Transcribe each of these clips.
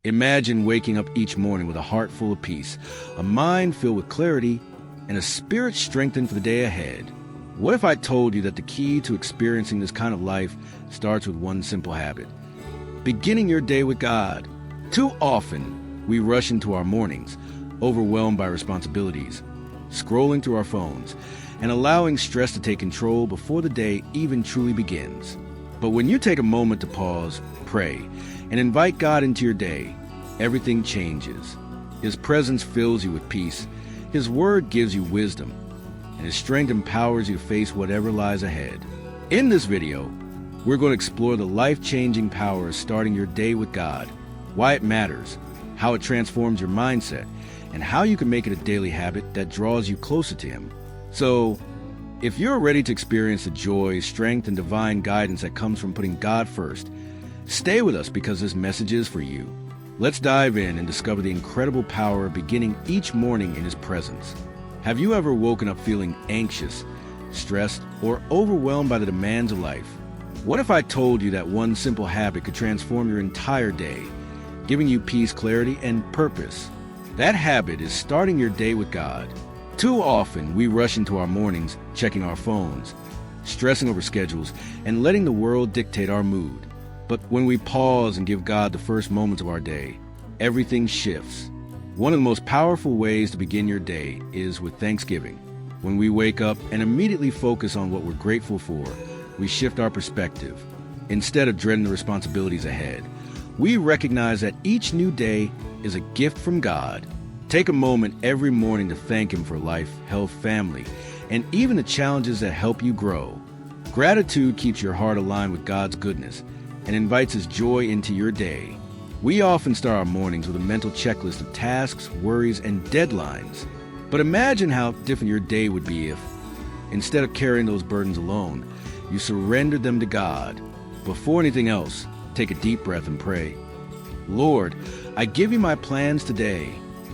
Imagine waking up each morning with a heart full of peace, a mind filled with clarity, and a spirit strengthened for the day ahead. What if I told you that the key to experiencing this kind of life starts with one simple habit? Beginning your day with God. Too often, we rush into our mornings, overwhelmed by responsibilities, scrolling through our phones, and allowing stress to take control before the day even truly begins. But when you take a moment to pause, pray, and invite God into your day, everything changes. His presence fills you with peace, His word gives you wisdom, and His strength empowers you to face whatever lies ahead. In this video, we're going to explore the life-changing power of starting your day with God, why it matters, how it transforms your mindset, and how you can make it a daily habit that draws you closer to Him. So, if you're ready to experience the joy, strength, and divine guidance that comes from putting God first, stay with us because this message is for you. Let's dive in and discover the incredible power of beginning each morning in His presence. Have you ever woken up feeling anxious, stressed, or overwhelmed by the demands of life? What if I told you that one simple habit could transform your entire day, giving you peace, clarity, and purpose? That habit is starting your day with God. Too often, we rush into our mornings checking our phones, stressing over schedules, and letting the world dictate our mood. But when we pause and give God the first moments of our day, everything shifts. One of the most powerful ways to begin your day is with thanksgiving. When we wake up and immediately focus on what we're grateful for, we shift our perspective. Instead of dreading the responsibilities ahead, we recognize that each new day is a gift from God. Take a moment every morning to thank Him for life, health, family, and even the challenges that help you grow. Gratitude keeps your heart aligned with God's goodness and invites His joy into your day. We often start our mornings with a mental checklist of tasks, worries, and deadlines. But imagine how different your day would be if, instead of carrying those burdens alone, you surrendered them to God. Before anything else, take a deep breath and pray. Lord, I give you my plans today.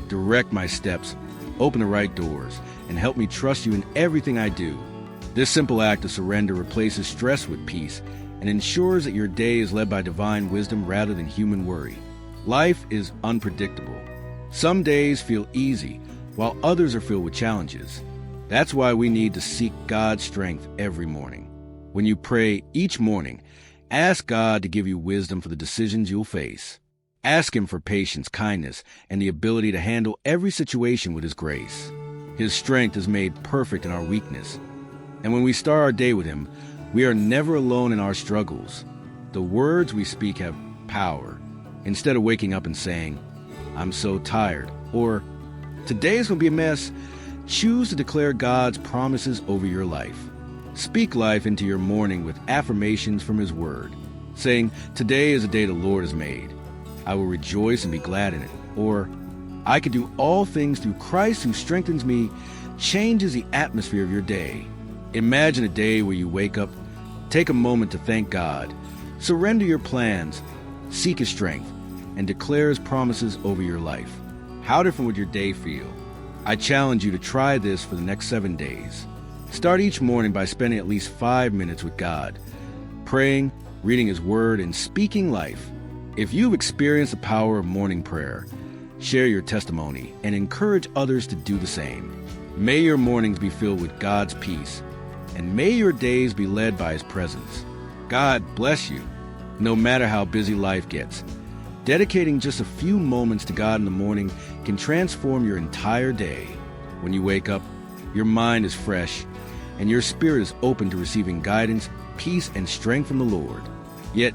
Direct my steps, open the right doors, and help me trust you in everything I do. This simple act of surrender replaces stress with peace and ensures that your day is led by divine wisdom rather than human worry. Life is unpredictable. Some days feel easy, while others are filled with challenges. That's why we need to seek God's strength every morning. When you pray each morning, ask God to give you wisdom for the decisions you'll face. Ask Him for patience, kindness, and the ability to handle every situation with His grace. His strength is made perfect in our weakness. And when we start our day with Him, we are never alone in our struggles. The words we speak have power. Instead of waking up and saying, "I'm so tired," or "Today's going to be a mess," choose to declare God's promises over your life. Speak life into your morning with affirmations from His Word, saying, "Today is a day the Lord has made. I will rejoice and be glad in it." Or, "I can do all things through Christ who strengthens me," changes the atmosphere of your day. Imagine a day where you wake up, take a moment to thank God, surrender your plans, seek His strength, and declare His promises over your life. How different would your day feel? I challenge you to try this for the next 7 days. Start each morning by spending at least 5 minutes with God, praying, reading His Word, and speaking life. If you've experienced the power of morning prayer, share your testimony and encourage others to do the same. May your mornings be filled with God's peace, and may your days be led by His presence. God bless you, no matter how busy life gets. Dedicating just a few moments to God in the morning can transform your entire day. When you wake up, your mind is fresh, and your spirit is open to receiving guidance, peace, and strength from the Lord. Yet,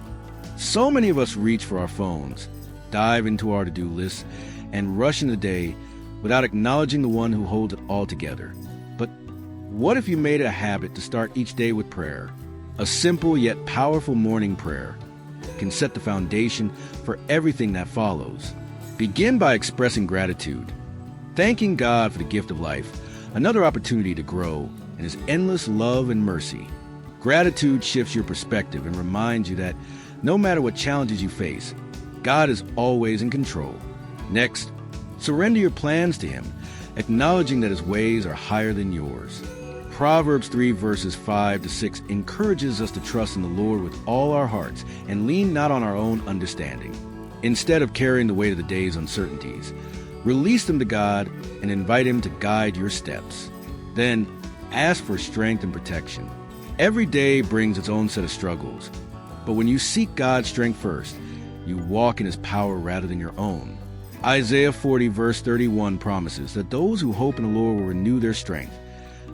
so many of us reach for our phones, dive into our to-do lists, and rush in the day without acknowledging the one who holds it all together. But what if you made it a habit to start each day with prayer? A simple yet powerful morning prayer can set the foundation for everything that follows. Begin by expressing gratitude, thanking God for the gift of life, another opportunity to grow, and His endless love and mercy. Gratitude shifts your perspective and reminds you that no matter what challenges you face, God is always in control. Next, surrender your plans to Him, acknowledging that His ways are higher than yours. Proverbs 3 verses 5 to 6 encourages us to trust in the Lord with all our hearts and lean not on our own understanding. Instead of carrying the weight of the day's uncertainties, release them to God and invite Him to guide your steps. Then, ask for strength and protection. Every day brings its own set of struggles, but when you seek God's strength first, you walk in His power rather than your own. Isaiah 40 verse 31 promises that those who hope in the Lord will renew their strength.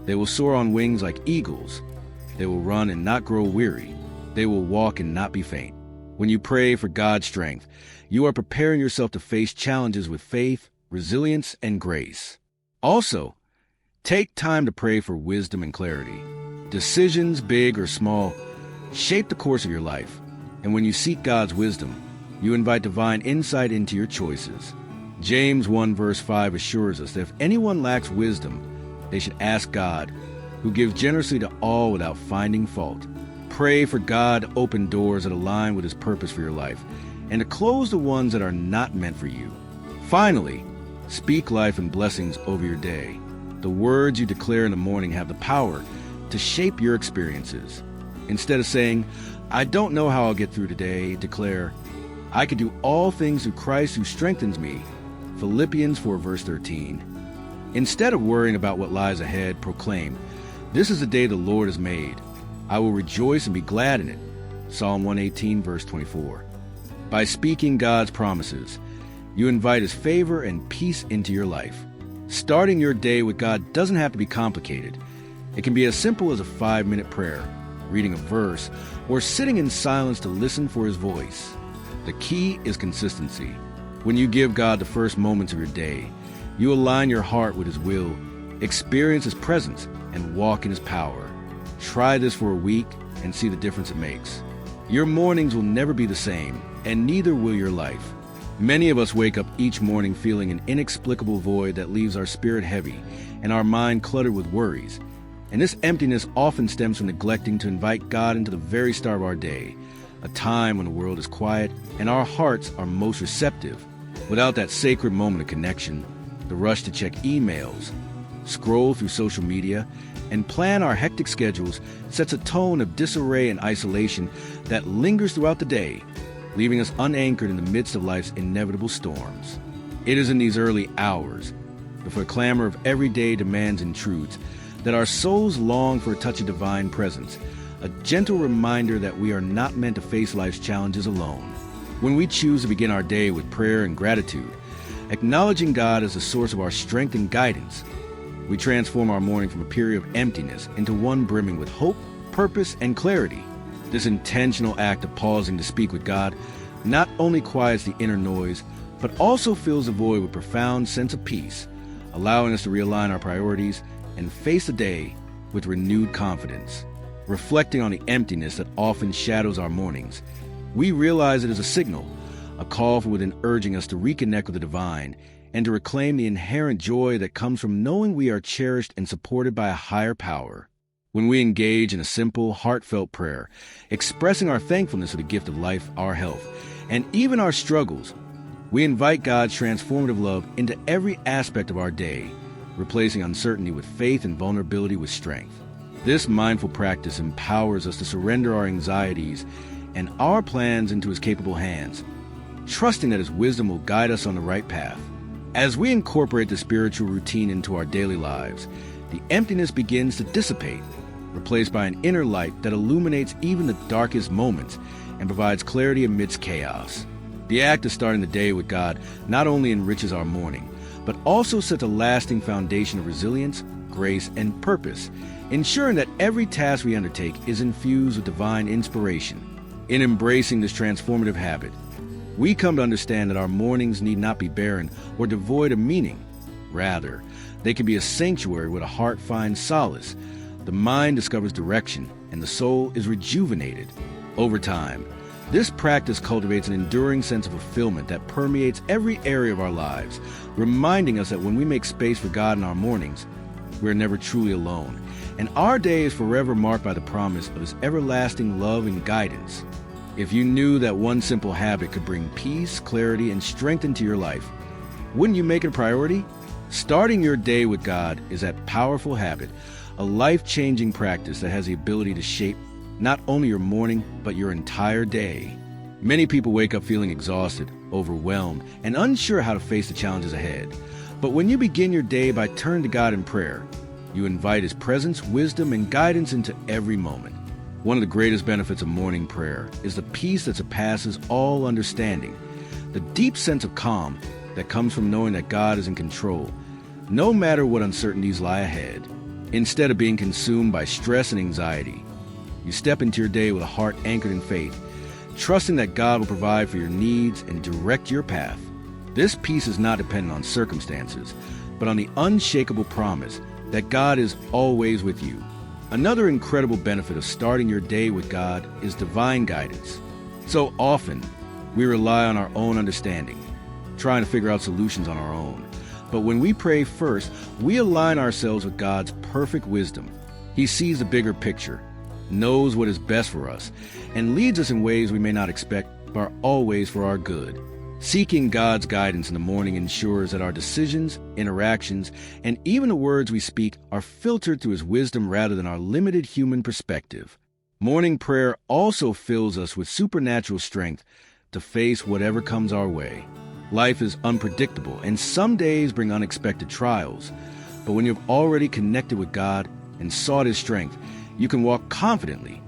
They will soar on wings like eagles. They will run and not grow weary. They will walk and not be faint. When you pray for God's strength, you are preparing yourself to face challenges with faith, resilience, and grace. Also, take time to pray for wisdom and clarity. Decisions, big or small, shape the course of your life. And when you seek God's wisdom, you invite divine insight into your choices. James 1 verse 5 assures us that if anyone lacks wisdom, they should ask God, who gives generously to all without finding fault. Pray for God to open doors that align with His purpose for your life, and to close the ones that are not meant for you. Finally, speak life and blessings over your day. The words you declare in the morning have the power to shape your experiences. Instead of saying, "I don't know how I'll get through today," declare, "I can do all things through Christ who strengthens me." Philippians 4 verse 13. Instead of worrying about what lies ahead, proclaim, "This is the day the Lord has made. I will rejoice and be glad in it." Psalm 118 verse 24. By speaking God's promises, you invite His favor and peace into your life. Starting your day with God doesn't have to be complicated. It can be as simple as a 5-minute prayer, reading a verse, or sitting in silence to listen for His voice. The key is consistency. When you give God the first moments of your day, you align your heart with His will, experience His presence, and walk in His power. Try this for a week and see the difference it makes. Your mornings will never be the same, and neither will your life. Many of us wake up each morning feeling an inexplicable void that leaves our spirit heavy and our mind cluttered with worries. And this emptiness often stems from neglecting to invite God into the very start of our day, a time when the world is quiet and our hearts are most receptive. Without that sacred moment of connection, the rush to check emails, scroll through social media, and plan our hectic schedules sets a tone of disarray and isolation that lingers throughout the day, leaving us unanchored in the midst of life's inevitable storms. It is in these early hours, before the clamor of everyday demands and truths, that our souls long for a touch of divine presence, a gentle reminder that we are not meant to face life's challenges alone. When we choose to begin our day with prayer and gratitude, acknowledging God as the source of our strength and guidance, we transform our morning from a period of emptiness into one brimming with hope, purpose, and clarity. This intentional act of pausing to speak with God not only quiets the inner noise, but also fills the void with a profound sense of peace, allowing us to realign our priorities and face the day with renewed confidence. Reflecting on the emptiness that often shadows our mornings, we realize it is a signal, a call from within urging us to reconnect with the divine and to reclaim the inherent joy that comes from knowing we are cherished and supported by a higher power. When we engage in a simple, heartfelt prayer, expressing our thankfulness for the gift of life, our health, and even our struggles, we invite God's transformative love into every aspect of our day, replacing uncertainty with faith and vulnerability with strength. This mindful practice empowers us to surrender our anxieties and our plans into His capable hands, trusting that His wisdom will guide us on the right path. As we incorporate the spiritual routine into our daily lives, the emptiness begins to dissipate, replaced by an inner light that illuminates even the darkest moments and provides clarity amidst chaos. The act of starting the day with God not only enriches our morning, but also sets a lasting foundation of resilience, grace, and purpose, ensuring that every task we undertake is infused with divine inspiration. In embracing this transformative habit, we come to understand that our mornings need not be barren or devoid of meaning. Rather, they can be a sanctuary where the heart finds solace, the mind discovers direction, and the soul is rejuvenated. Over time, this practice cultivates an enduring sense of fulfillment that permeates every area of our lives, reminding us that when we make space for God in our mornings, we're never truly alone, and our day is forever marked by the promise of His everlasting love and guidance. If you knew that one simple habit could bring peace, clarity, and strength into your life, wouldn't you make it a priority? Starting your day with God is that powerful habit, a life-changing practice that has the ability to shape not only your morning, but your entire day. Many people wake up feeling exhausted, overwhelmed, and unsure how to face the challenges ahead. But when you begin your day by turning to God in prayer, you invite His presence, wisdom, and guidance into every moment. One of the greatest benefits of morning prayer is the peace that surpasses all understanding, the deep sense of calm that comes from knowing that God is in control, no matter what uncertainties lie ahead. Instead of being consumed by stress and anxiety, you step into your day with a heart anchored in faith, trusting that God will provide for your needs and direct your path. This peace is not dependent on circumstances, but on the unshakable promise that God is always with you. Another incredible benefit of starting your day with God is divine guidance. So often, we rely on our own understanding, trying to figure out solutions on our own. But when we pray first, we align ourselves with God's perfect wisdom. He sees the bigger picture, knows what is best for us, and leads us in ways we may not expect, but are always for our good. Seeking God's guidance in the morning ensures that our decisions, interactions, and even the words we speak are filtered through His wisdom rather than our limited human perspective. Morning prayer also fills us with supernatural strength to face whatever comes our way. Life is unpredictable, and some days bring unexpected trials. But when you've already connected with God and sought His strength, you can walk confidently,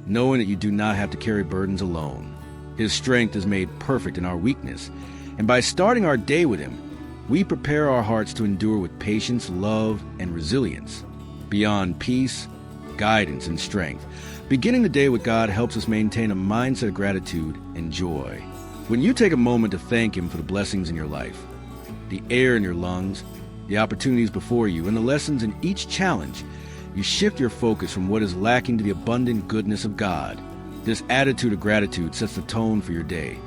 knowing that you do not have to carry burdens alone. His strength is made perfect in our weakness, and by starting our day with Him, we prepare our hearts to endure with patience, love, and resilience. Beyond peace, guidance, and strength, beginning the day with God helps us maintain a mindset of gratitude and joy. When you take a moment to thank Him for the blessings in your life, the air in your lungs, the opportunities before you, and the lessons in each challenge, you shift your focus from what is lacking to the abundant goodness of God. This attitude of gratitude sets the tone for your day,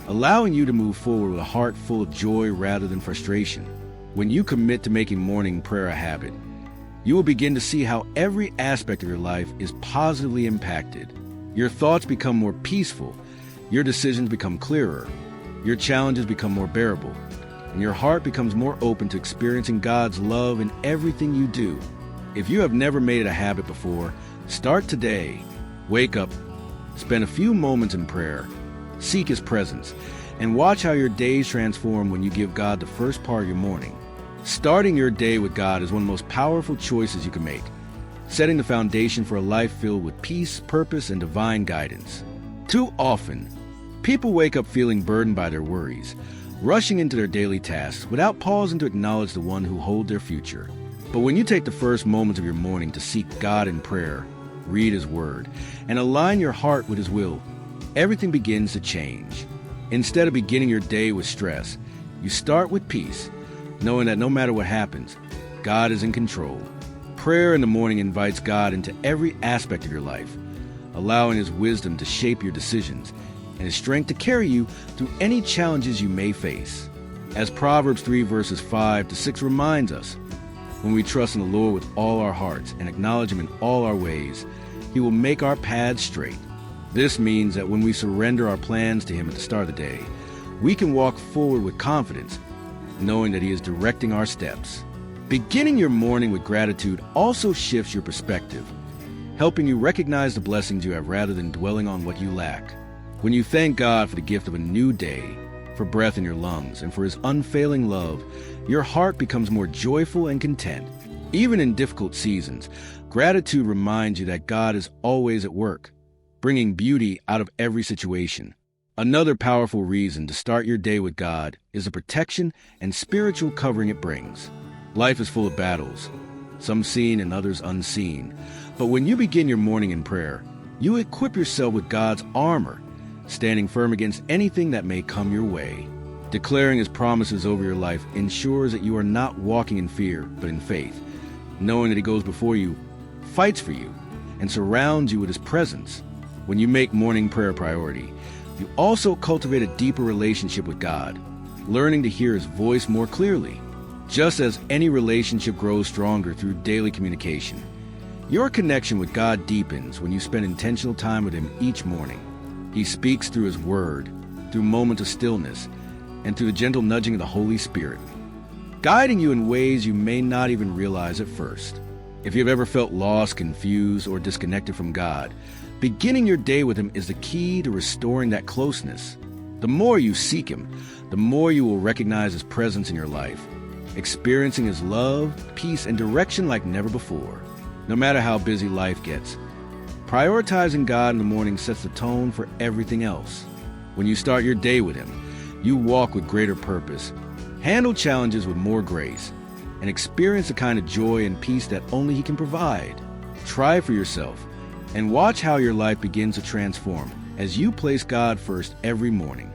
allowing you to move forward with a heart full of joy rather than frustration. When you commit to making morning prayer a habit, you will begin to see how every aspect of your life is positively impacted. Your thoughts become more peaceful, your decisions become clearer, your challenges become more bearable, and your heart becomes more open to experiencing God's love in everything you do. If you have never made it a habit before, start today. Wake up, spend a few moments in prayer, seek His presence, and watch how your days transform when you give God the first part of your morning. Starting your day with God is one of the most powerful choices you can make, setting the foundation for a life filled with peace, purpose, and divine guidance. Too often, people wake up feeling burdened by their worries, rushing into their daily tasks without pausing to acknowledge the one who holds their future. But when you take the first moments of your morning to seek God in prayer, read His Word, and align your heart with His will, everything begins to change. Instead of beginning your day with stress, you start with peace, knowing that no matter what happens, God is in control. Prayer in the morning invites God into every aspect of your life, allowing His wisdom to shape your decisions and His strength to carry you through any challenges you may face. As Proverbs 3 verses 5 to 6 reminds us, when we trust in the Lord with all our hearts and acknowledge Him in all our ways, He will make our paths straight. This means that when we surrender our plans to Him at the start of the day, we can walk forward with confidence, knowing that He is directing our steps. Beginning your morning with gratitude also shifts your perspective, helping you recognize the blessings you have rather than dwelling on what you lack. When you thank God for the gift of a new day, for breath in your lungs, and for His unfailing love, your heart becomes more joyful and content. Even in difficult seasons, gratitude reminds you that God is always at work, bringing beauty out of every situation. Another powerful reason to start your day with God is the protection and spiritual covering it brings. Life is full of battles, some seen and others unseen. But when you begin your morning in prayer, you equip yourself with God's armor, standing firm against anything that may come your way. Declaring His promises over your life ensures that you are not walking in fear, but in faith, knowing that He goes before you, fights for you, and surrounds you with His presence. When you make morning prayer a priority, you also cultivate a deeper relationship with God, learning to hear His voice more clearly. Just as any relationship grows stronger through daily communication, your connection with God deepens when you spend intentional time with Him each morning. He speaks through His Word, through moments of stillness, and through the gentle nudging of the Holy Spirit, guiding you in ways you may not even realize at first. If you've ever felt lost, confused, or disconnected from God, beginning your day with Him is the key to restoring that closeness. The more you seek Him, the more you will recognize His presence in your life, experiencing His love, peace, and direction like never before. No matter how busy life gets, prioritizing God in the morning sets the tone for everything else. When you start your day with Him, you walk with greater purpose, handle challenges with more grace, and experience the kind of joy and peace that only He can provide. Try it for yourself and watch how your life begins to transform as you place God first every morning.